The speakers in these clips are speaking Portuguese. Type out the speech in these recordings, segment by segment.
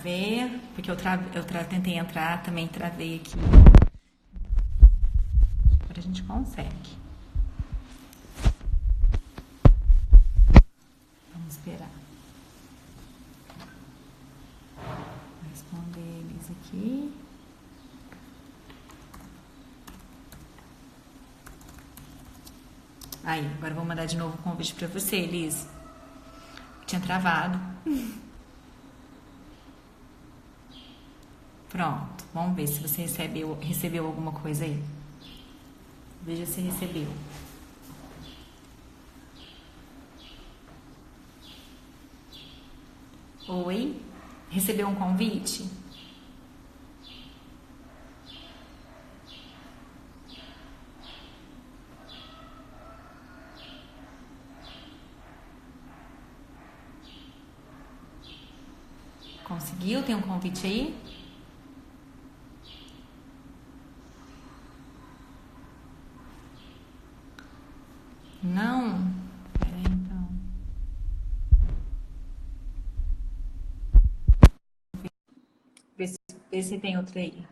ver, porque tentei entrar, também travei aqui. Agora a gente consegue. Vamos esperar. Vou responder eles aqui. Aí, agora eu vou mandar de novo o convite pra você, Liz. Tinha travado. Pronto, vamos ver se você recebeu alguma coisa aí. Veja se recebeu. Oi? Recebeu um convite? Conseguiu? Tem um convite aí? Não? Peraí, então. Vê se tem outra aí.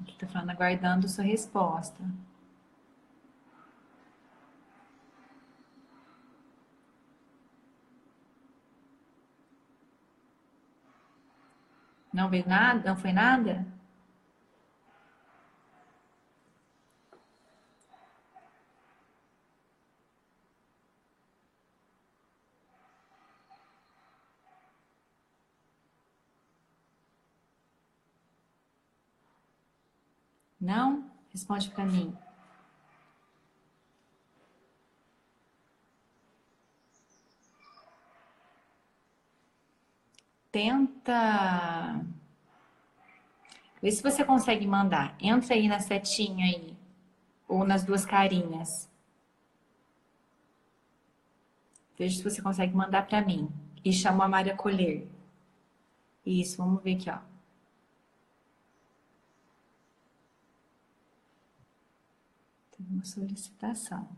Aqui tá falando, aguardando sua resposta. Não veio nada? Não foi nada? Não? Responde pra mim. Tenta. Vê se você consegue mandar. Entra aí na setinha aí. Ou nas duas carinhas. Veja se você consegue mandar pra mim. E chama a Mari Colher. Isso, vamos ver aqui, ó. Tem uma solicitação.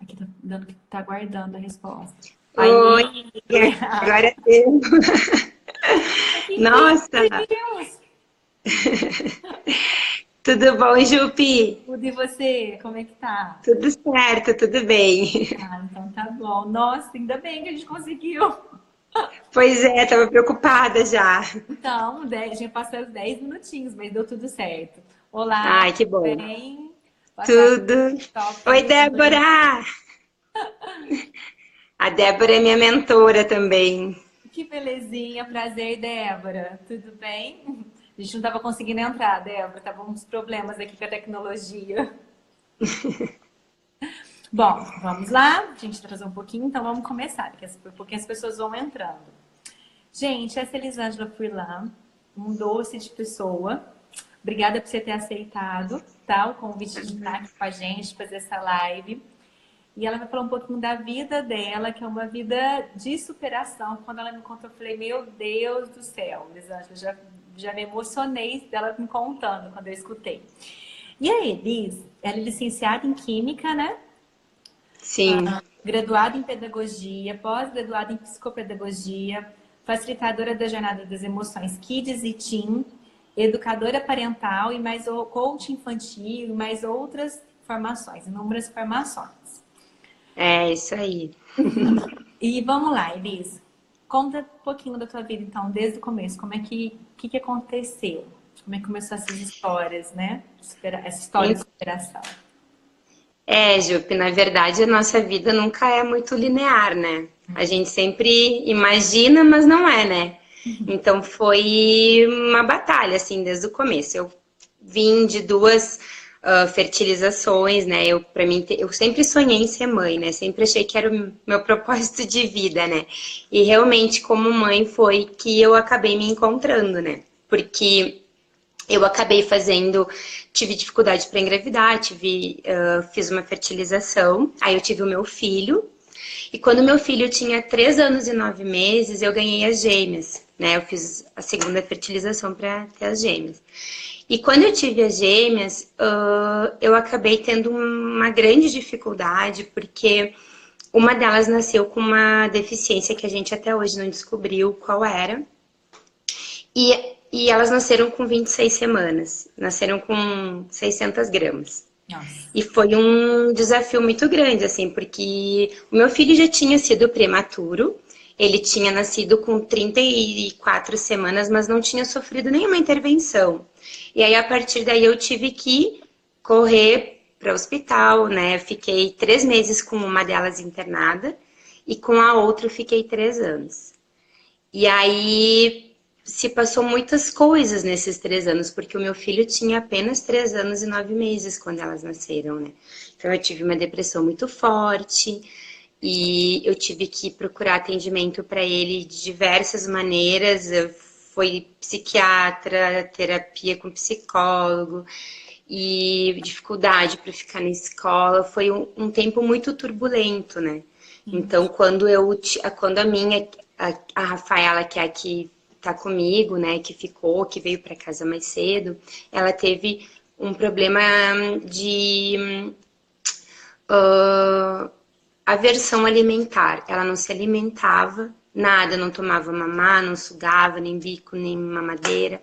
Aqui tá dando que tá aguardando a resposta. Oi, Aí. glória a Deus. Nossa, Meu Deus! tudo bom, Jupi? Tudo e você? Como é que tá? Tudo certo, tudo bem. Ah, então tá bom. Nossa, ainda bem que a gente conseguiu. Pois é, tava preocupada já. Então, já passaram os 10 minutinhos, mas deu tudo certo. Olá, Ai, que tudo bom. bem? Boa tarde, Tudo. top, Oi, Débora. Débora. A Débora é minha mentora também. Que belezinha, prazer, Débora. Tudo bem? A gente não estava conseguindo entrar, Débora. Tava uns problemas aqui com a tecnologia. Bom, vamos lá. A gente atrasou um pouquinho, então vamos começar, porque as pessoas vão entrando. Gente, essa é a Elisângela Furlan, um doce de pessoa. Obrigada por você ter aceitado, tá? O convite de estar aqui com a gente, fazer essa live. E ela vai falar um pouquinho da vida dela, que é uma vida de superação. Quando ela me contou, eu falei, meu Deus do céu, Elisângela, já me emocionei dela me contando quando eu escutei. E a Elis, ela é licenciada em Química, né? Sim, Graduada em Pedagogia, pós-graduada em Psicopedagogia, facilitadora da Jornada das Emoções Kids e Teen, educadora parental e mais coach infantil e mais outras formações, inúmeras formações. é isso aí. E vamos lá, Elis. Conta um pouquinho da tua vida, então, desde o começo. Como é que aconteceu? Como é que começou essas histórias, né? Essa história de superação. É, Jupi, na verdade a nossa vida nunca é muito linear, né? A gente sempre imagina, mas não é, né? Então foi uma batalha, assim, desde o começo. Eu vim de duas fertilizações, né? Para mim, eu sempre sonhei em ser mãe, né? Sempre achei que era o meu propósito de vida, né? E realmente, como mãe, foi que eu acabei me encontrando, né? Porque eu acabei tive dificuldade para engravidar, fiz uma fertilização, aí eu tive o meu filho, e quando meu filho tinha 3 anos e 9 meses, eu ganhei as gêmeas, né? Eu fiz a segunda fertilização para ter as gêmeas. E quando eu tive as gêmeas, eu acabei tendo uma grande dificuldade, porque Uma delas nasceu com uma deficiência que a gente até hoje não descobriu qual era. E elas nasceram com 26 semanas. Nasceram com 600 gramas. Nossa. E foi um desafio muito grande, assim, porque o meu filho já tinha sido prematuro. Ele tinha nascido com 34 semanas, mas não tinha sofrido nenhuma intervenção. E aí, a partir daí, eu tive que correr para o hospital, né? Fiquei 3 meses com uma delas internada e com a outra eu fiquei 3 anos. E aí se passou muitas coisas nesses 3 anos, porque o meu filho tinha apenas 3 anos e 9 meses quando elas nasceram, né? Então eu tive uma depressão muito forte e eu tive que procurar atendimento para ele de diversas maneiras. Foi psiquiatra, terapia com psicólogo e dificuldade para ficar na escola. Foi um tempo muito turbulento, né? Então, quando a minha, a Rafaela, que é a que tá comigo, né, que ficou, que veio para casa mais cedo, ela teve um problema de aversão alimentar. Ela não se alimentava, nada, não tomava mamar, não sugava, nem bico, nem mamadeira.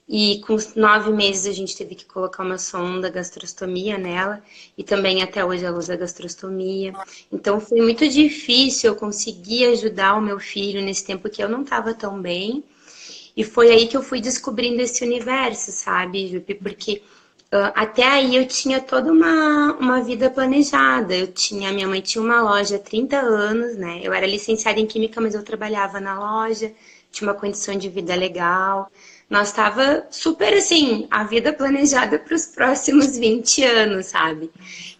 E com 9 meses a gente teve que colocar uma sonda gastrostomia nela e também até hoje ela usa gastrostomia. Então foi muito difícil eu conseguir ajudar o meu filho nesse tempo que eu não estava tão bem. E foi aí que eu fui descobrindo esse universo, sabe, Jupi? Porque até aí eu tinha toda uma vida planejada. Minha mãe tinha uma loja há 30 anos, né? Eu era licenciada em Química, mas eu trabalhava na loja, tinha uma condição de vida legal. Nós estava super assim, a vida planejada para os próximos 20 anos, sabe?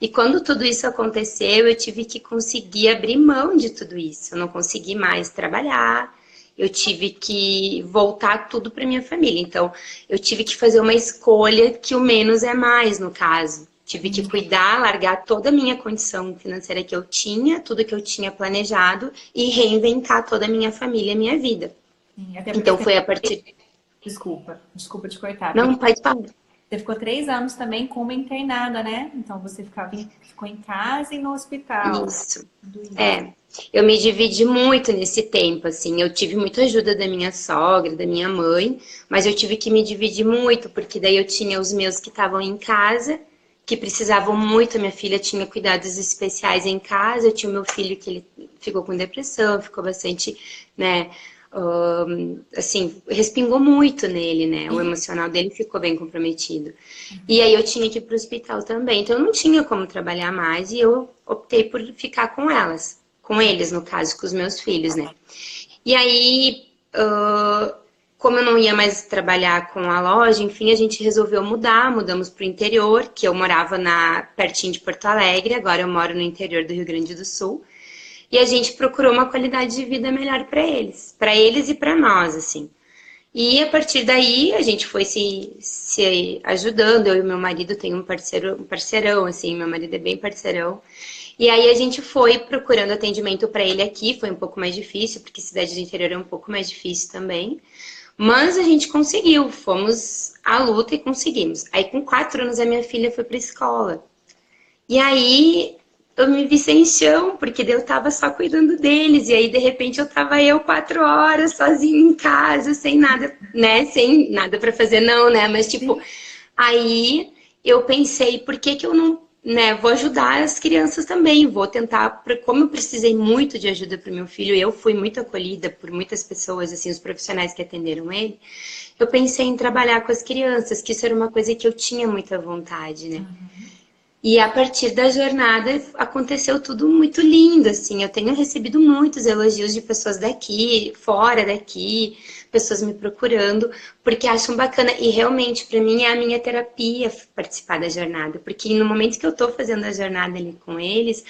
E quando tudo isso aconteceu, eu tive que conseguir abrir mão de tudo isso. Eu não consegui mais trabalhar, eu tive que voltar tudo para minha família. Então, eu tive que fazer uma escolha que o menos é mais, no caso. Tive que cuidar, largar toda a minha condição financeira que eu tinha, tudo que eu tinha planejado e reinventar toda a minha família, a minha vida. Sim, até porque Então, foi a partir... desculpa te cortar. Não, Porque pode falar. você ficou 3 anos também como internada, né? Então você ficou em casa e no hospital. Isso. Tudo isso. É, eu me dividi muito nesse tempo, assim. Eu tive muita ajuda da minha sogra, da minha mãe, mas eu tive que me dividir muito, porque daí eu tinha os meus que estavam em casa, que precisavam muito. Minha filha tinha cuidados especiais em casa, eu tinha o meu filho que ele ficou com depressão, ficou bastante, né, assim, respingou muito nele, né? O emocional dele ficou bem comprometido. E aí eu tinha que ir para o hospital também. Então eu não tinha como trabalhar mais e eu optei por ficar com elas. Com eles, no caso, com os meus filhos, né? E aí, como eu não ia mais trabalhar com a loja, enfim, a gente resolveu mudamos para o interior, que eu morava pertinho de Porto Alegre, agora eu moro no interior do Rio Grande do Sul. E a gente procurou uma qualidade de vida melhor para eles e para nós, assim. E a partir daí a gente foi se ajudando. Eu e meu marido tem um parceirão, assim, meu marido é bem parceirão. E aí a gente foi procurando atendimento para ele aqui, foi um pouco mais difícil, porque cidade do interior é um pouco mais difícil também. Mas a gente conseguiu, fomos à luta e conseguimos. Aí com 4 anos a minha filha foi para escola. E aí eu me vi sem chão, porque daí eu tava só cuidando deles. E aí, de repente, eu tava 4 horas sozinha em casa, sem nada, né? Sem nada pra fazer, não, né? Mas, tipo, aí eu pensei, por que que eu não, né? Vou ajudar as crianças também. Vou tentar, como eu precisei muito de ajuda pro meu filho, eu fui muito acolhida por muitas pessoas, assim, os profissionais que atenderam ele. Eu pensei em trabalhar com as crianças, que isso era uma coisa que eu tinha muita vontade, né? E a partir da jornada aconteceu tudo muito lindo, assim. Eu tenho recebido muitos elogios de pessoas daqui, fora daqui, pessoas me procurando, porque acham bacana. E realmente, para mim, é a minha terapia participar da jornada. Porque no momento que eu tô fazendo a jornada ali com eles,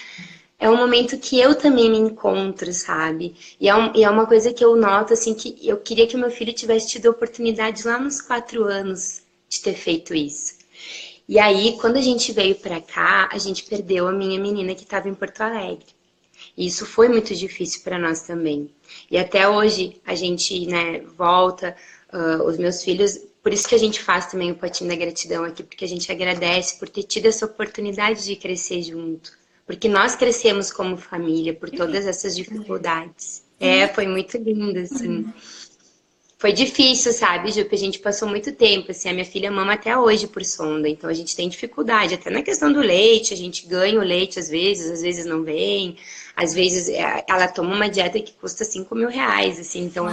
é um momento que eu também me encontro, sabe? E é uma coisa que eu noto, assim, que eu queria que o meu filho tivesse tido a oportunidade lá nos 4 anos de ter feito isso. E aí, quando a gente veio pra cá, a gente perdeu a minha menina que estava em Porto Alegre. E isso foi muito difícil para nós também. E até hoje a gente, né, volta, os meus filhos, por isso que a gente faz também o Potinho da Gratidão aqui, porque a gente agradece por ter tido essa oportunidade de crescer junto. porque nós crescemos como família por todas essas dificuldades. Foi muito lindo, assim. Foi difícil, sabe, Ju? Porque a gente passou muito tempo, assim, a minha filha mama até hoje por sonda, então a gente tem dificuldade, até na questão do leite, a gente ganha o leite às vezes não vem, às vezes ela toma uma dieta que custa 5.000 reais, assim, então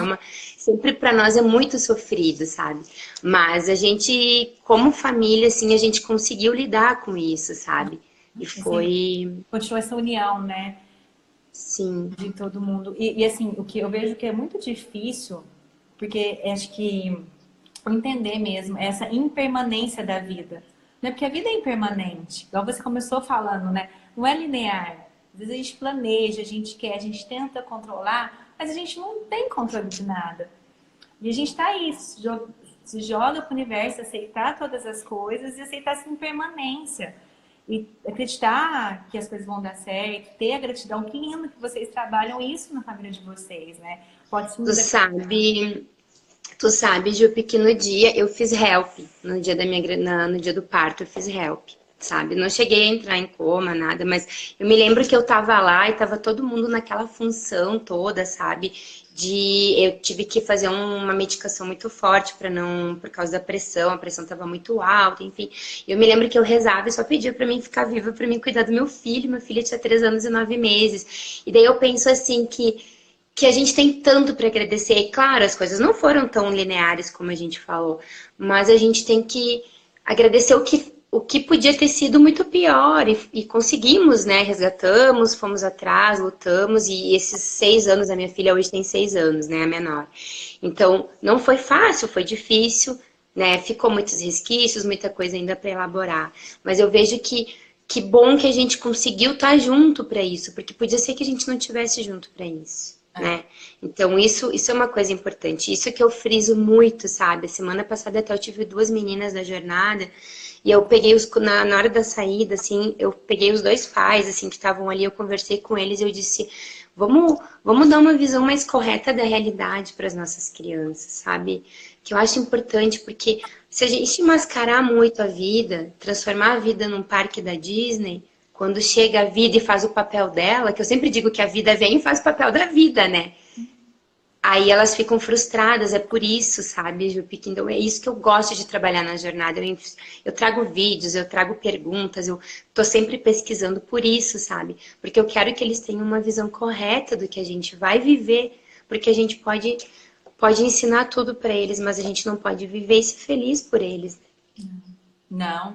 sempre para nós é muito sofrido, sabe? Mas a gente, como família, assim, a gente conseguiu lidar com isso, sabe? E foi... Continua essa união, né? Sim. De todo mundo. E assim, o que eu vejo que é muito difícil, porque acho que entender mesmo essa impermanência da vida. Né? Porque a vida é impermanente. Igual você começou falando, né? Não é linear. Às vezes a gente planeja, a gente quer, a gente tenta controlar, mas a gente não tem controle de nada. E a gente está aí, se joga para o universo, aceitar todas as coisas e aceitar essa impermanência. E acreditar que as coisas vão dar certo, ter a gratidão, que lindo que vocês trabalham isso na família de vocês, né? Pode ser Tu sabe, Ju, que no dia eu fiz help, no dia no dia do parto eu fiz help, sabe? Não cheguei a entrar em coma, nada, mas eu me lembro que eu tava lá e tava todo mundo naquela função toda, sabe? Eu tive que fazer uma medicação muito forte para não, por causa da pressão, a pressão tava muito alta, enfim. Eu me lembro que eu rezava e só pedia para mim ficar viva, para mim cuidar do meu filho. Meu filho tinha 3 anos e 9 meses. E daí eu penso assim que a gente tem tanto para agradecer. E claro, as coisas não foram tão lineares como a gente falou, mas a gente tem que agradecer o que podia ter sido muito pior e conseguimos, né? Resgatamos, fomos atrás, lutamos e esses 6 anos, a minha filha hoje tem 6 anos, né? A menor. Então, não foi fácil, foi difícil, né? Ficou muitos resquícios, muita coisa ainda para elaborar. Mas eu vejo que bom que a gente conseguiu estar junto para isso, porque podia ser que a gente não tivesse junto para isso. Né? Então isso é uma coisa importante, isso que eu friso muito, sabe? A semana passada até eu tive 2 meninas da jornada e eu peguei na hora da saída, assim, eu peguei os 2 pais, assim, que estavam ali, eu conversei com eles e eu disse, vamos dar uma visão mais correta da realidade para as nossas crianças, sabe? Que eu acho importante, porque se a gente mascarar muito a vida, transformar a vida num parque da Disney, quando chega a vida e faz o papel dela, que eu sempre digo que a vida vem e faz o papel da vida, né? Aí elas ficam frustradas, é por isso, sabe, Jupique? Então é isso que eu gosto de trabalhar na jornada. Eu trago vídeos, eu trago perguntas, eu tô sempre pesquisando por isso, sabe? Porque eu quero que eles tenham uma visão correta do que a gente vai viver, porque a gente pode ensinar tudo para eles, mas a gente não pode viver e ser feliz por eles. Não.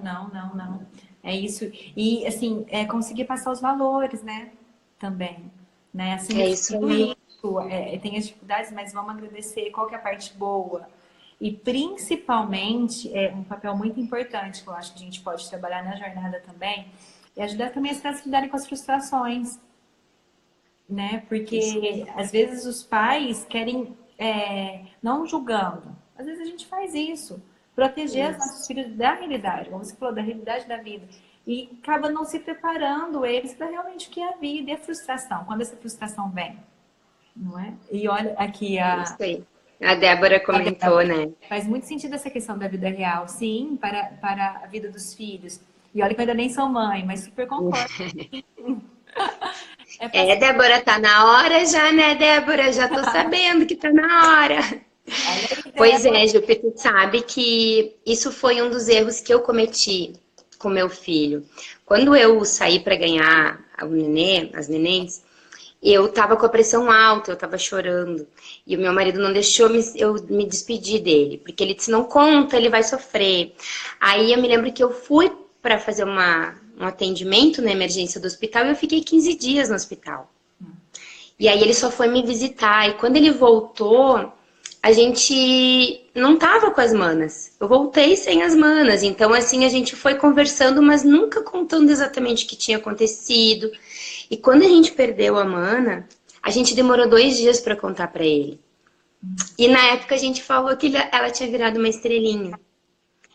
É isso. E, assim, conseguir passar os valores, né? Também. Né? Assim, Isso tudo aí. isso, tem as dificuldades, mas vamos agradecer qual que é a parte boa. E, principalmente, um papel muito importante que eu acho que a gente pode trabalhar na jornada também, é ajudar também as crianças a lidarem com as frustrações. Né? Porque, às vezes, os pais querem, não julgando. Às vezes a gente faz isso. Proteger os nossos filhos da realidade, como você falou, da realidade da vida. E acaba não se preparando eles para realmente o que é a vida e a frustração. Quando essa frustração vem, não é? E olha aqui Isso aí. A Débora comentou, né? Faz muito sentido essa questão da vida real, sim, para a vida dos filhos. E olha que eu ainda nem sou mãe, mas super concordo. Débora, tá na hora já, né, Débora? Já tô sabendo que tá na hora. Pois é, Ju, tu sabe que isso foi um dos erros que eu cometi com meu filho. Quando eu saí para ganhar o nenê, as nenéns, eu tava com a pressão alta, eu tava chorando. E o meu marido não deixou eu me despedir dele, porque ele disse, não conta, ele vai sofrer. Aí eu me lembro que eu fui para fazer um atendimento na emergência do hospital e eu fiquei 15 dias no hospital. E aí ele só foi me visitar. E quando ele voltou, a gente não tava com as manas. Eu voltei sem as manas. Então, assim, a gente foi conversando, mas nunca contando exatamente o que tinha acontecido. E quando a gente perdeu a mana, a gente demorou 2 dias para contar para ele. E na época a gente falou que ela tinha virado uma estrelinha.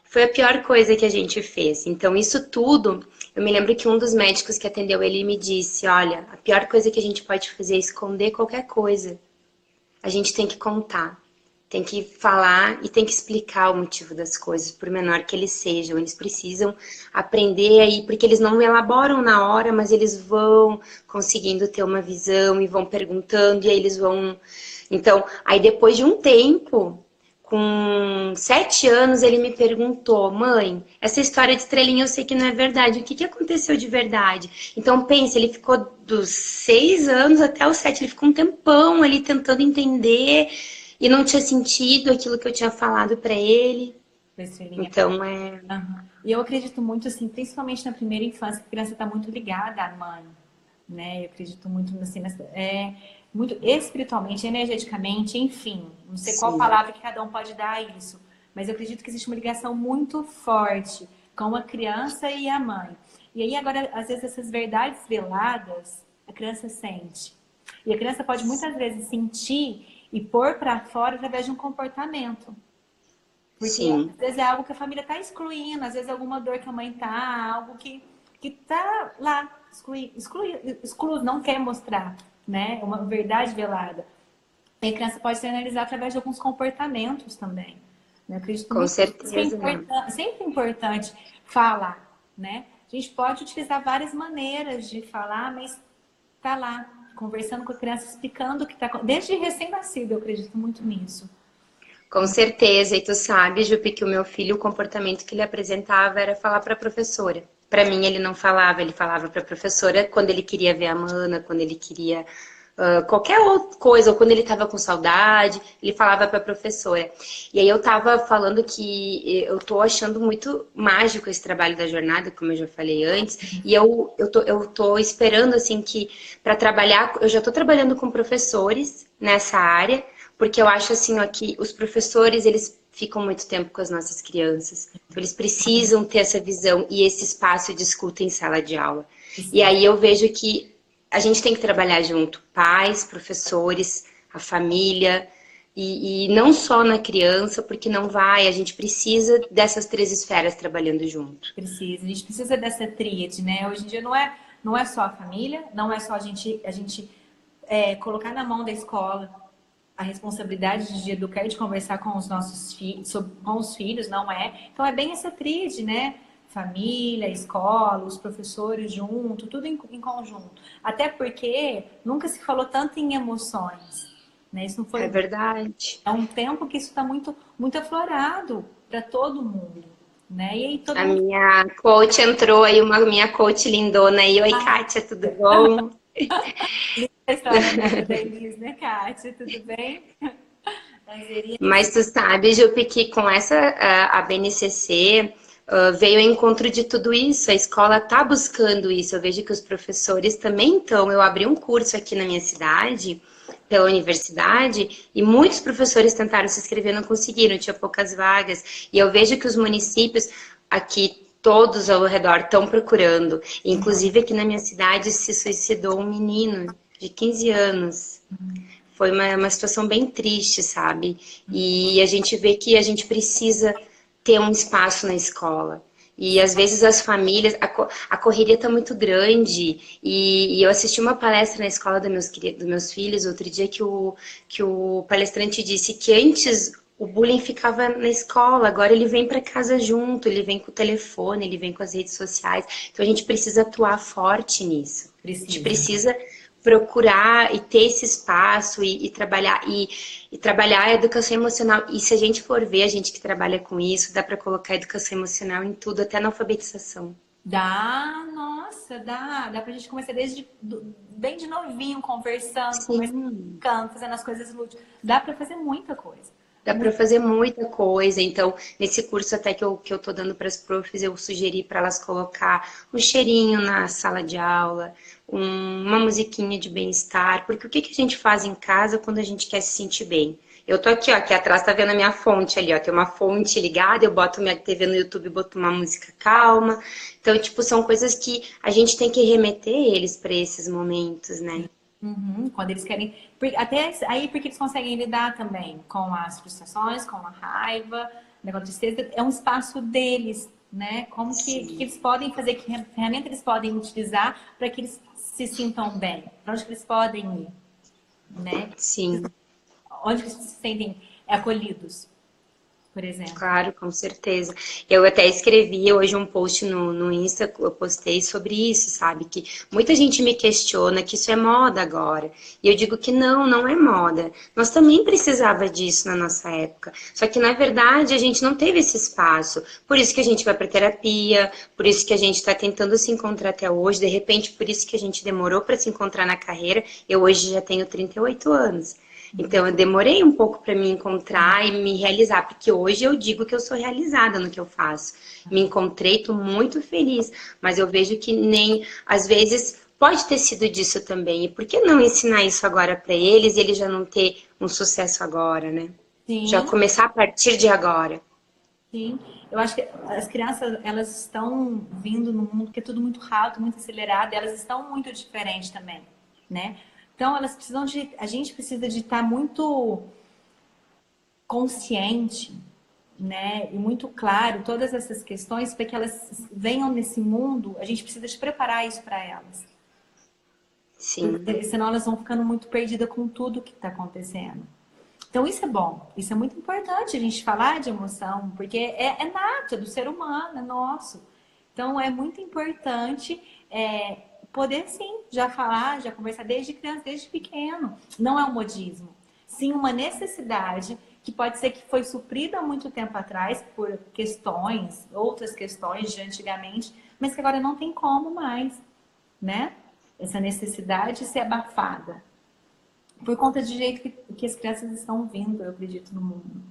Foi a pior coisa que a gente fez. Então, isso tudo, eu me lembro que um dos médicos que atendeu ele me disse, olha, a pior coisa que a gente pode fazer é esconder qualquer coisa. A gente tem que contar. tem que falar e tem que explicar o motivo das coisas, por menor que eles sejam. Eles precisam aprender aí, porque eles não elaboram na hora, mas eles vão conseguindo ter uma visão e vão perguntando, e aí eles vão. Então, aí depois de um tempo, com 7 anos, ele me perguntou: mãe, essa história de estrelinha eu sei que não é verdade, o que que aconteceu de verdade? Então, pensa, ele ficou dos 6 anos até os 7, ele ficou um tempão ali tentando entender e não tinha sentido aquilo que eu tinha falado para ele. Estrelinha. Então, é. Aham. E eu acredito muito, assim, principalmente na primeira infância, que a criança está muito ligada à mãe, né? Eu acredito muito, assim, muito espiritualmente, energeticamente, enfim. Não sei qual Sim, palavra que cada um pode dar a isso, mas eu acredito que existe uma ligação muito forte com a criança e a mãe. E aí, agora, às vezes, essas verdades veladas, a criança sente. E a criança pode muitas vezes sentir e pôr para fora através de um comportamento. Porque sim, às vezes é algo que a família está excluindo, às vezes é alguma dor que a mãe tá, algo que tá lá, exclui, não quer mostrar, né? Uma verdade velada. E a criança pode se analisar através de alguns comportamentos também. Né? Eu acredito com muito que certeza. sempre é importante falar, né? A gente pode utilizar várias maneiras de falar, mas tá lá, conversando com a criança, explicando o que tá. Desde recém-nascido, eu acredito muito nisso. Com certeza, e tu sabe, Jupi, que o meu filho, o comportamento que ele apresentava era falar para a professora. Para mim, ele não falava, ele falava para a professora quando ele queria ver a mana, quando ele queria qualquer outra coisa, ou quando ele estava com saudade, ele falava para a professora. E aí eu estava falando que eu tô achando muito mágico esse trabalho da jornada, como eu já falei antes, e eu tô esperando assim que para trabalhar, eu já estou trabalhando com professores nessa área, porque eu acho assim, ó, que os professores, eles ficam muito tempo com as nossas crianças. Então, eles precisam ter essa visão e esse espaço de escuta em sala de aula. E Precisa. aí eu vejo que a gente tem que trabalhar junto, pais, professores, a família, e não só na criança, porque não vai, a gente precisa dessas 3 esferas trabalhando junto. Precisa. A gente precisa dessa tríade, né? Hoje em dia não é só a família, não é só a gente colocar na mão da escola a responsabilidade de educar e de conversar com os nossos filhos, com os filhos, não é? Então é bem essa tríade, né? Família, escola, os professores junto, tudo em conjunto. Até porque nunca se falou tanto em emoções, né? Isso não É foi. verdade. É um tempo que isso está muito, muito aflorado para todo mundo, né? E aí todo A mundo. minha coach entrou aí, uma minha coach lindona aí. Oi, Kátia, tudo bom? A história da Elis, né, Kátia? Tudo bem? Mas Mas Elis, tu sabe, Jupi, que com essa a BNCC veio ao encontro de tudo isso. A escola está buscando isso. Eu vejo que os professores também estão. Eu abri um curso aqui na minha cidade, pela universidade, e muitos professores tentaram se inscrever, não conseguiram, tinha poucas vagas. E eu vejo que os municípios aqui, todos ao redor, estão procurando. Inclusive aqui na minha cidade se suicidou um menino de 15 anos. Foi uma situação bem triste, sabe? E a gente vê que a gente precisa ter um espaço na escola. E às vezes as famílias, a correria está muito grande. E eu assisti uma palestra na escola dos meus filhos outro dia que o palestrante disse que antes o bullying ficava na escola, agora ele vem para casa junto, ele vem com o telefone, ele vem com as redes sociais. Então a gente precisa atuar forte nisso. A gente precisa. precisa procurar e ter esse espaço e trabalhar a educação emocional. E se a gente for ver, a gente que trabalha com isso, dá para colocar a educação emocional em tudo, até na alfabetização. Dá, nossa, dá pra gente começar bem de novinho, conversando, Sim. fazendo as coisas lúdicas. Dá pra fazer muita coisa. Dá para fazer muita coisa. Então, nesse curso até que eu tô dando para as profs, eu sugeri para elas colocar um cheirinho na sala de aula, uma musiquinha de bem-estar, porque o que que a gente faz em casa quando a gente quer se sentir bem? Eu tô aqui, ó, aqui atrás tá vendo a minha fonte ali, ó, tem uma fonte ligada, eu boto minha TV no YouTube, boto uma música calma. Então, tipo, são coisas que a gente tem que remeter eles para esses momentos, né? Uhum, quando eles querem. Até aí, porque eles conseguem lidar também com as frustrações, com a raiva, né, com a tristeza. É um espaço deles, né? Como que Sim, eles podem fazer, que ferramenta eles podem utilizar para que eles se sintam bem? Para onde que eles podem ir, né? sim, Onde que eles se sentem. acolhidos, por exemplo. Claro, com certeza. Eu até escrevi hoje um post no Insta, eu postei sobre isso, sabe? Que muita gente me questiona que isso é moda agora. E eu digo que não, não é moda. Nós também precisava disso na nossa época. Só que, na verdade, a gente não teve esse espaço. Por isso que a gente vai para terapia, por isso que a gente está tentando se encontrar até hoje. De repente, por isso que a gente demorou para se encontrar na carreira. Eu hoje já tenho 38 anos. Então, eu demorei um pouco para me encontrar e me realizar, porque hoje eu digo que eu sou realizada no que eu faço. Me encontrei, estou muito feliz, mas eu vejo que nem, às vezes, pode ter sido disso também. E por que não ensinar isso agora para eles e eles já não ter um sucesso agora, né? Já Sim, começar a partir de agora. sim. Eu acho que as crianças, elas estão vindo no mundo que é tudo muito rápido, muito acelerado, e elas estão muito diferentes também, né? Então, elas precisam a gente precisa de estar muito consciente, né? E muito claro todas essas questões para que elas venham nesse mundo, a gente precisa de preparar isso para elas. Sim. Porque senão elas vão ficando muito perdidas com tudo que está acontecendo. Então, isso é bom, isso é muito importante a gente falar de emoção, porque é nato, é do ser humano, é nosso. Então, é muito importante poder, sim, já falar, já conversar desde criança, desde pequeno. Não é um modismo, sim uma necessidade que pode ser que foi suprida há muito tempo atrás por questões, outras questões de antigamente, mas que agora não tem como mais, né? Essa necessidade de ser abafada por conta do jeito que as crianças estão vindo, eu acredito, no mundo.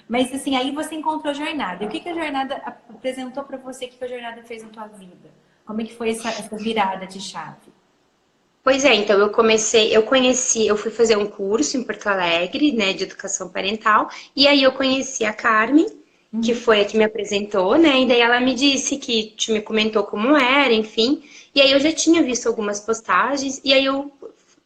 Mas assim, aí você encontrou a jornada. E o que que a jornada apresentou para você? O que que a jornada fez na tua vida? Como é que foi essa virada de chave? Pois é, então eu fui fazer um curso em Porto Alegre, né, de educação parental, e aí eu conheci a Carmen, que Uhum. foi a que me apresentou, né, e daí ela me disse me comentou como era, enfim, e aí eu já tinha visto algumas postagens, e aí eu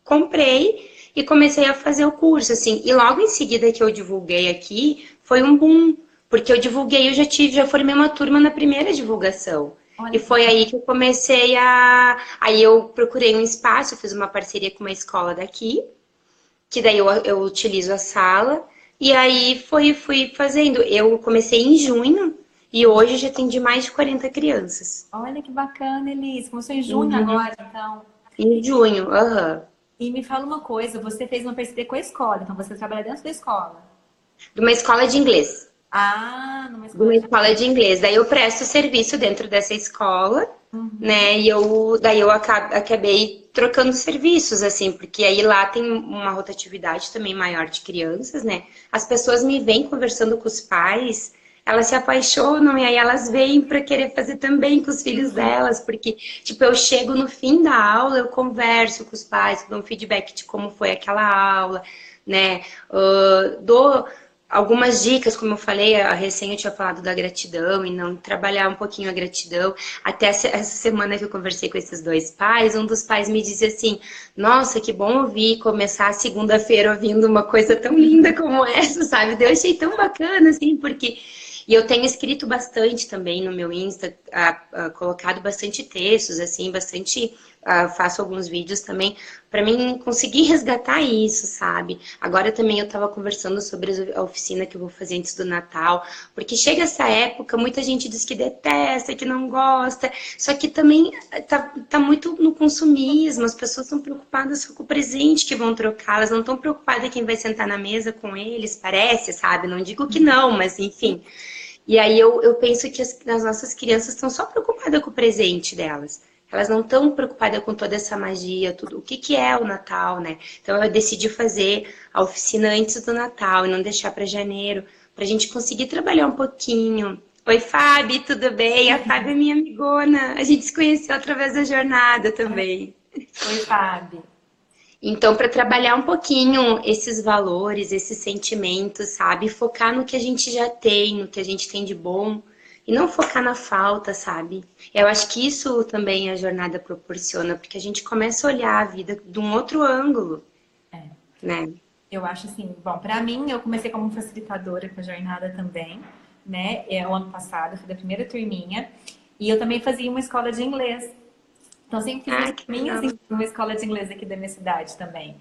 comprei e comecei a fazer o curso, assim, e logo em seguida que eu divulguei aqui, foi um boom, porque eu divulguei, já formei uma turma na primeira divulgação. E Olha que foi aí que eu comecei a. Aí eu procurei um espaço, fiz uma parceria com uma escola daqui, que daí eu utilizo a sala, e aí fui fazendo. Eu comecei em junho e hoje já atendi mais de 40 crianças. olha que bacana, Elis. Começou em junho Uhum. agora, então. Em junho, aham. E me fala uma coisa, você fez uma parceria com a escola, então você trabalha dentro da escola. De uma escola de inglês. Ah, numa De escola uma de escola inglês. de inglês. Daí eu presto serviço dentro dessa escola, Uhum. né? Daí eu acabei trocando serviços, assim, porque aí lá tem uma rotatividade também maior de crianças, né? As pessoas me vêm conversando com os pais, elas se apaixonam e aí elas vêm para querer fazer também com os filhos delas, porque, tipo, eu chego no fim da aula, eu converso com os pais, dou um feedback de como foi aquela aula, né? Dou algumas dicas, como eu falei, a recém eu tinha falado da gratidão e não trabalhar um pouquinho a gratidão. Até essa semana que eu conversei com esses dois pais, um dos pais me disse assim: Nossa, que bom ouvir começar a segunda-feira ouvindo uma coisa tão linda como essa, sabe? Eu achei tão bacana, assim, porque. E eu tenho escrito bastante também no meu Insta, colocado bastante textos, assim, bastante. Faço alguns vídeos também para mim conseguir resgatar isso, sabe? Agora também eu estava conversando sobre a oficina que eu vou fazer antes do Natal, porque chega essa época, muita gente diz que detesta, que não gosta, só que também tá muito no consumismo, as pessoas estão preocupadas só com o presente que vão trocar, elas não estão preocupadas quem vai sentar na mesa com eles, parece, sabe? Não digo que não, mas enfim. E aí eu penso que as nossas crianças estão só preocupadas com o presente delas. Elas não estão preocupadas com toda essa magia, tudo. O que que é o Natal, né? Então eu decidi fazer a oficina antes do Natal e não deixar para janeiro, para a gente conseguir trabalhar um pouquinho. Oi, Fábio, tudo bem? A Fábio é minha amigona. A gente se conheceu através da jornada também. Oi, Fábio. Então, para trabalhar um pouquinho esses valores, esses sentimentos, sabe? Focar no que a gente já tem, no que a gente tem de bom e não focar na falta, sabe? Eu acho que isso também a jornada proporciona, porque a gente começa a olhar a vida de um outro ângulo, né? Eu acho assim, bom, para mim, eu comecei como facilitadora com a jornada também, né? O ano passado, fui da primeira turminha. E eu também fazia uma escola de inglês. Então, eu sempre fiz Ah, minhas que turminhas legal. em uma escola de inglês aqui da minha cidade também.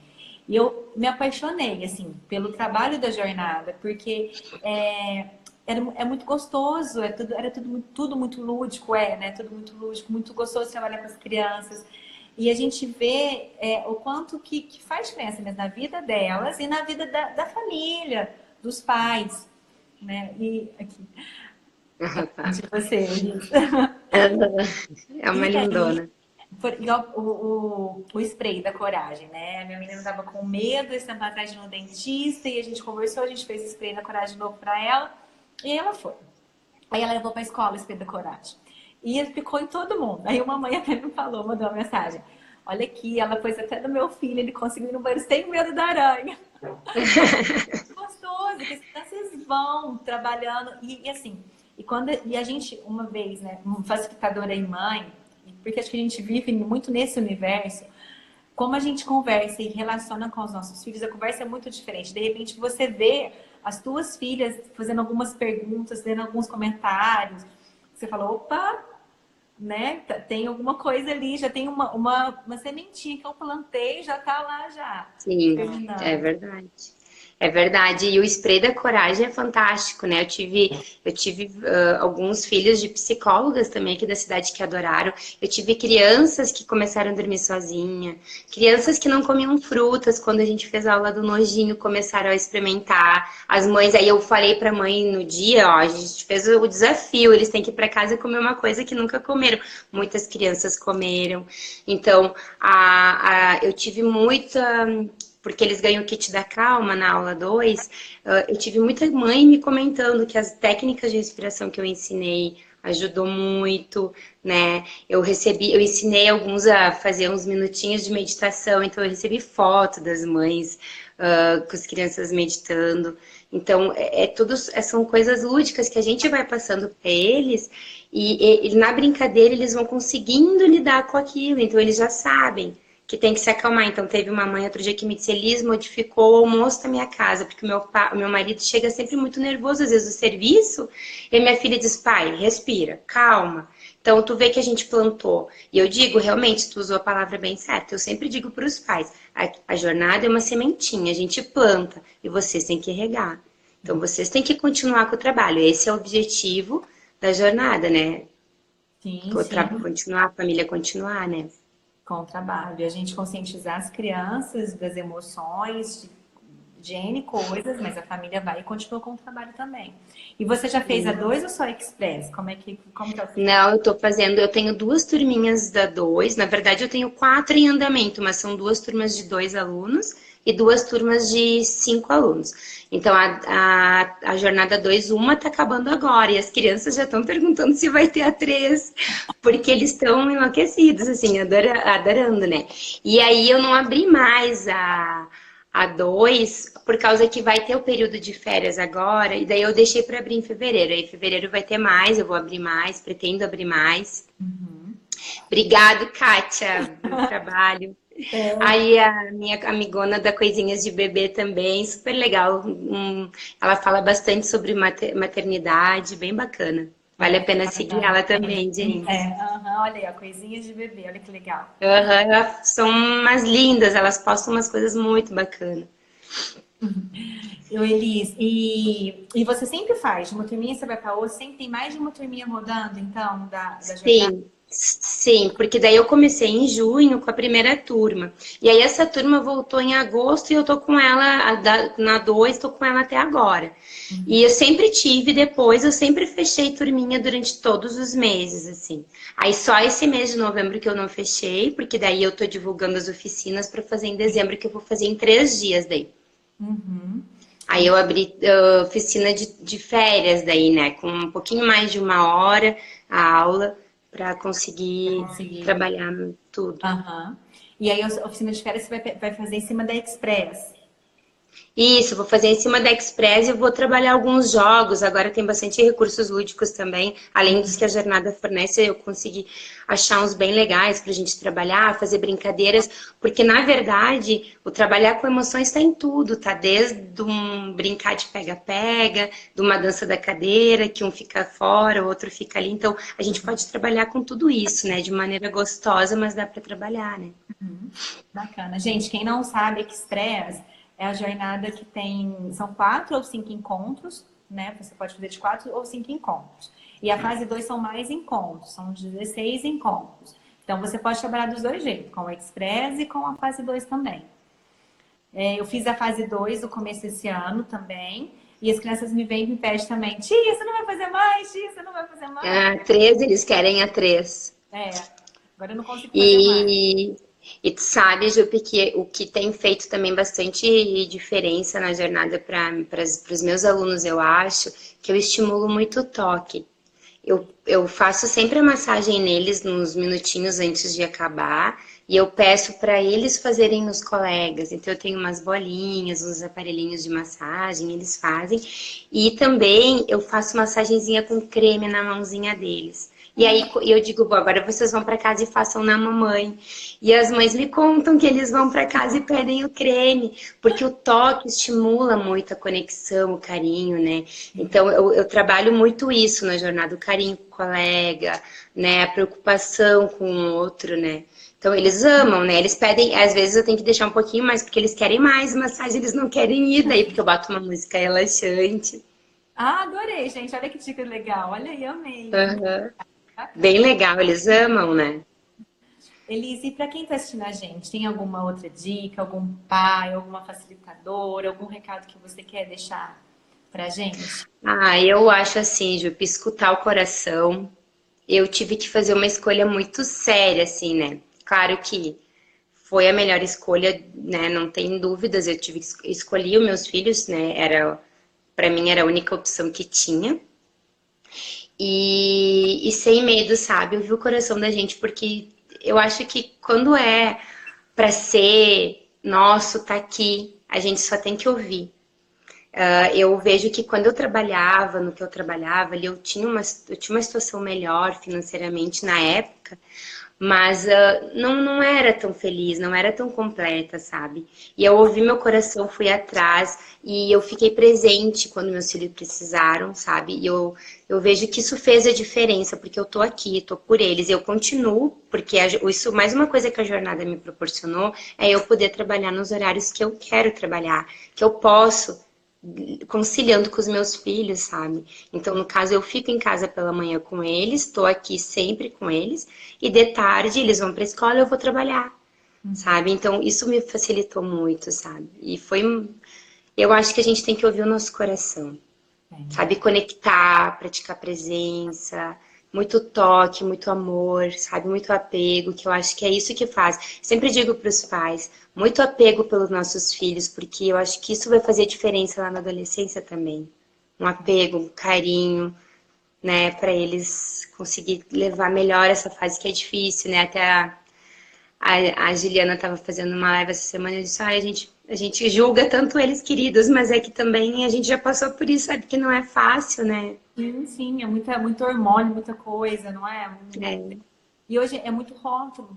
E eu me apaixonei, assim, pelo trabalho da jornada, porque é muito gostoso, era tudo muito lúdico, né? Tudo muito lúdico, muito gostoso trabalhar com as crianças. E a gente vê o quanto que faz diferença mesmo na vida delas e na vida da família, dos pais, né? E aqui, de você, Elis. É uma E aí, lindona. igual o spray da coragem, né? A minha menina tava com medo, esse tempo atrás de ir no dentista, e a gente conversou, a gente fez spray da coragem novo pra ela, e ela foi. Aí ela levou pra escola o spray da coragem. E ele ficou em todo mundo. Aí uma mãe até me falou, mandou uma mensagem. Olha aqui, ela pôs até no meu filho, ele conseguiu ir no banheiro sem medo da aranha. Gostoso, que as crianças vão trabalhando e assim, e a gente uma vez, né, como facilitadora e mãe, porque acho que a gente vive muito nesse universo, como a gente conversa e relaciona com os nossos filhos, a conversa é muito diferente. De repente você vê as tuas filhas fazendo algumas perguntas, dando alguns comentários, você fala, opa, né? Tem alguma coisa ali, já tem uma sementinha que eu plantei, já tá lá já, Sim, é germinando. verdade. É verdade. E o spray da coragem é fantástico, né? Eu tive alguns filhos de psicólogas também aqui da cidade que adoraram. Eu tive crianças que começaram a dormir sozinha, crianças que não comiam frutas quando a gente fez a aula do nojinho, começaram a experimentar. As mães, aí eu falei pra mãe no dia, ó, a gente fez o desafio, eles têm que ir pra casa e comer uma coisa que nunca comeram. Muitas crianças comeram. Então, eu tive muita porque eles ganham o kit da calma na aula 2, eu tive muita mãe me comentando que as técnicas de respiração que eu ensinei ajudou muito, né? Eu ensinei alguns a fazer uns minutinhos de meditação, então eu recebi foto das mães com as crianças meditando. Então, são coisas lúdicas que a gente vai passando para eles e na brincadeira eles vão conseguindo lidar com aquilo, então eles já sabem que tem que se acalmar. Então, teve uma mãe outro dia que me disse, Elis, modificou o almoço da minha casa, porque o meu marido chega sempre muito nervoso, às vezes, do serviço, e a minha filha diz, pai, respira, calma. Então, tu vê que a gente plantou. E eu digo, realmente, tu usou a palavra bem certa. Eu sempre digo para os pais, a jornada é uma sementinha, a gente planta, e vocês têm que regar. Então, vocês têm que continuar com o trabalho. Esse é o objetivo da jornada, né? Sim, sim. Continuar, a família continuar, né? Com o trabalho. E a gente conscientizar as crianças das emoções, de N coisas, mas a família vai e continua com o trabalho também. E você já fez a 2 ou só Express? Como que é o Não, eu tô fazendo, eu tenho duas turminhas da 2. Na verdade, eu tenho 4 em andamento, mas são duas turmas de 2 alunos e duas turmas de 5 alunos. Então, a jornada 2, uma tá acabando agora, e as crianças já estão perguntando se vai ter a 3, porque eles estão enlouquecidos, assim, adorando, né? E aí eu não abri mais a 2, por causa que vai ter o período de férias agora, e daí eu deixei para abrir em fevereiro. Aí em fevereiro vai ter mais, eu vou abrir mais, pretendo abrir mais. Obrigado, Kátia, pelo trabalho. É, Aí a minha amigona da Coisinhas de Bebê também, super legal. Ela fala bastante sobre maternidade, bem bacana. Vale a pena seguir ela também, gente. olha aí, ó, coisinhas de bebê, olha que legal. Aham, são umas lindas, elas postam umas coisas muito bacanas. Eu, Elis, e você sempre faz, de uma turminha você vai para outra, sempre tem mais de uma turminha rodando, então, da jornada? Sim, sim, porque daí eu comecei em junho com a primeira turma. E aí essa turma voltou em agosto e eu tô com ela, na 2, tô com ela até agora. E eu sempre tive, depois eu sempre fechei turminha durante todos os meses, assim. Aí só esse mês de novembro que eu não fechei, porque daí eu tô divulgando as oficinas para fazer em dezembro, que eu vou fazer em 3 dias daí. Uhum. Aí eu abri oficina de férias daí, né? Com um pouquinho mais de 1 hora a aula para Pra conseguir conseguir. trabalhar tudo. Aham. E aí a oficina de férias você vai fazer em cima da Express. Isso, vou fazer em cima da Express e vou trabalhar alguns jogos. Agora tem bastante recursos lúdicos também. Além dos que a jornada fornece, eu consegui achar uns bem legais para a gente trabalhar, fazer brincadeiras. Porque, na verdade, o trabalhar com emoções está em tudo, tá? Desde um brincar de pega-pega, de uma dança da cadeira, que um fica fora, o outro fica ali. Então, a gente pode trabalhar com tudo isso, né? De maneira gostosa, mas dá para trabalhar, né? Bacana. Gente, quem não sabe, Express é a jornada que tem, são 4 ou 5 encontros, né? Você pode fazer de 4 ou 5 encontros. E a fase 2 são mais encontros, são 16 encontros. Então você pode trabalhar dos dois jeitos, com o Express e com a fase 2 também. Eu fiz a fase 2 no começo desse ano também. E as crianças me vêm e me pedem também, tia, você não vai fazer mais? Tia, você não vai fazer mais? A 3, eles querem a 3. É, agora eu não consigo fazer mais. E tu sabe, Jupi, que o que tem feito também bastante diferença na jornada para os meus alunos, eu acho, que eu estimulo muito o toque. Eu faço sempre a massagem neles nos minutinhos antes de acabar e eu peço para eles fazerem nos colegas. Então eu tenho umas bolinhas, uns aparelhinhos de massagem, eles fazem. E também eu faço massagenzinha com creme na mãozinha deles. E aí eu digo, bom, agora vocês vão para casa e façam na mamãe. E as mães me contam que eles vão para casa e pedem o creme, porque o toque estimula muito a conexão, o carinho, né? Então eu trabalho muito isso na jornada, o carinho com o colega, né? A preocupação com o outro, né? Então eles amam, né? Eles pedem, às vezes eu tenho que deixar um pouquinho mais, porque eles querem mais massagem, eles não querem ir daí, porque eu boto uma música relaxante. Ah, adorei, gente. Olha que dica legal. Olha aí, amei. Uhum. Bacana. Bem legal, eles amam, né? Elise, e para quem está assistindo a gente, tem alguma outra dica, algum pai, alguma facilitadora, algum recado que você quer deixar para a gente? Ah, eu acho assim, Ju, escutar o coração. Eu tive que fazer uma escolha muito séria, assim, né? Claro que foi a melhor escolha, né? Não tem dúvidas. Eu tive que escolhi os meus filhos, né? Para mim era a única opção que tinha. E sem medo, sabe? Ouvir o coração da gente, porque eu acho que quando é para ser nosso, tá aqui, a gente só tem que ouvir. Eu vejo que quando eu trabalhava, no que eu trabalhava, ali eu tinha uma situação melhor financeiramente na época, mas não era tão feliz, não era tão completa, sabe? E eu ouvi meu coração, fui atrás e eu fiquei presente quando meus filhos precisaram, sabe? E eu vejo que isso fez a diferença, porque eu tô aqui, tô por eles, e eu continuo, porque isso, mais uma coisa que a jornada me proporcionou é eu poder trabalhar nos horários que eu quero trabalhar, que eu posso conciliando com os meus filhos, sabe? Então, no caso, eu fico em casa pela manhã com eles, estou aqui sempre com eles, e de tarde eles vão para a escola, eu vou trabalhar, sabe? Então, isso me facilitou muito, sabe? E foi, eu acho que a gente tem que ouvir o nosso coração, sabe? Conectar, praticar presença, muito toque, muito amor, sabe? Muito apego, que eu acho que é isso que faz. Sempre digo para os pais, muito apego pelos nossos filhos, porque eu acho que isso vai fazer diferença lá na adolescência também. Um apego, um carinho, né? Para eles conseguir levar melhor essa fase que é difícil, né? Até a Juliana estava fazendo uma live essa semana e disse, a gente julga tanto eles queridos, mas é que também a gente já passou por isso, sabe que não é fácil, né? Sim, sim, é muito hormônio, muita coisa, não é? É, E hoje é muito rótulo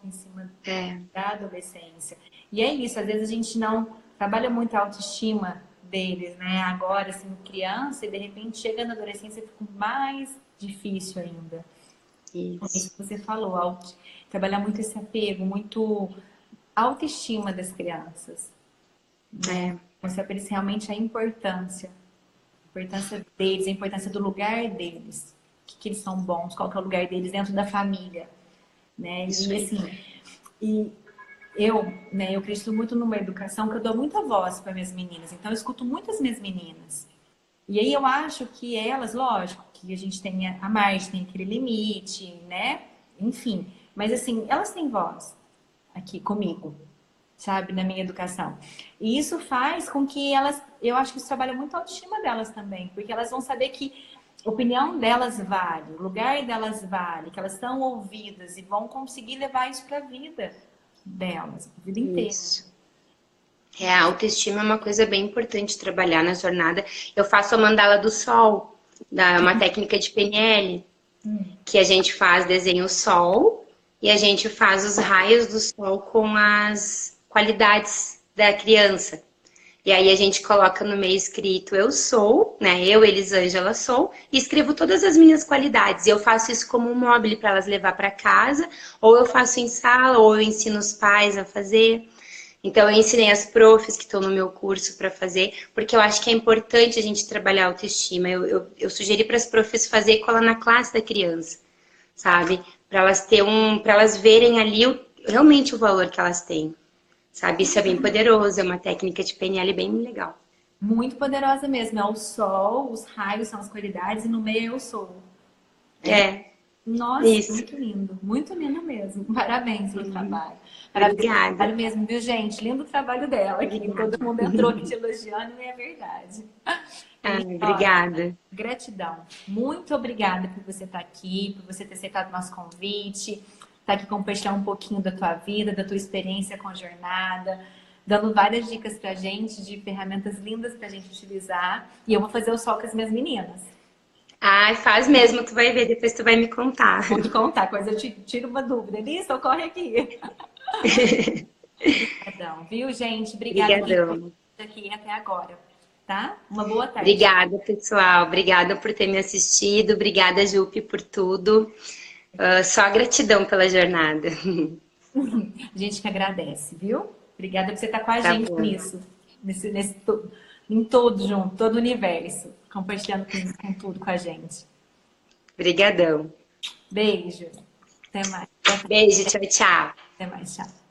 em cima é, da adolescência. E é isso, às vezes a gente não trabalha muito a autoestima deles, né? Agora, assim, criança, e de repente chega na adolescência e fica mais difícil ainda. É isso isso. que você falou, trabalhar muito esse apego, muito autoestima das crianças, né? É, Mostrar para eles realmente a importância deles, a importância do lugar deles, que eles são bons, qual que é o lugar deles dentro da família, né? isso E aí. assim, e eu acredito muito numa educação que eu dou muita voz para minhas meninas, então eu escuto muitas minhas meninas. E aí eu acho que elas, lógico, que a gente tem a margem, tem aquele limite, né? Enfim, mas assim, elas têm voz aqui comigo, sabe, na minha educação. E isso faz com que elas, eu acho que isso trabalha muito a autoestima delas também, porque elas vão saber que a opinião delas vale, o lugar delas vale, que elas são ouvidas e vão conseguir levar isso para a vida delas, a vida inteira. Isso. É, a autoestima é uma coisa bem importante trabalhar na jornada. Eu faço a mandala do sol, uma técnica de PNL, que a gente faz desenho sol e a gente faz os raios do sol com as qualidades da criança. E aí a gente coloca no meio escrito eu sou, né? Eu, Elisângela, sou, e escrevo todas as minhas qualidades. E eu faço isso como um mobile para elas levar para casa, ou eu faço em sala, ou eu ensino os pais a fazer. Então eu ensinei as profs que estão no meu curso para fazer, porque eu acho que é importante a gente trabalhar a autoestima. Eu sugeri para as profs fazer cola na classe da criança, sabe? Para elas para elas verem ali realmente o valor que elas têm. Sabe, isso é bem poderoso, é uma técnica de PNL bem legal. Muito poderosa mesmo. É o sol, os raios são as qualidades e no meio eu sou. É, Nossa, isso. muito lindo mesmo. Parabéns pelo trabalho. Parabéns pelo Obrigada. trabalho mesmo, viu, gente? Lindo o trabalho dela aqui. Todo mundo entrou aqui te elogiando e é verdade. E, olha, Obrigada. gratidão. Muito obrigada por você estar aqui, por você ter aceitado o nosso convite, estar aqui compartilhando um pouquinho da tua vida, da tua experiência com a jornada, dando várias dicas pra gente de ferramentas lindas pra gente utilizar. E eu vou fazer o sol com as minhas meninas. Ai, faz mesmo, tu vai ver, depois tu vai me contar. Vou te contar, coisa eu tiro uma dúvida. Elis, socorre aqui. Obrigadão, viu, gente? Obrigada por Obrigadão. estar aqui até agora, tá? Uma boa tarde. Obrigada, pessoal. Obrigada por ter me assistido. Obrigada, Jupe, por tudo. Só gratidão pela jornada. A gente que agradece, viu? Obrigada por você estar com a Tá gente bom. nisso, em todo junto, todo o universo, compartilhando com tudo com a gente. Obrigadão. Beijo. Até mais. Beijo, tchau, tchau. Até mais. Tchau.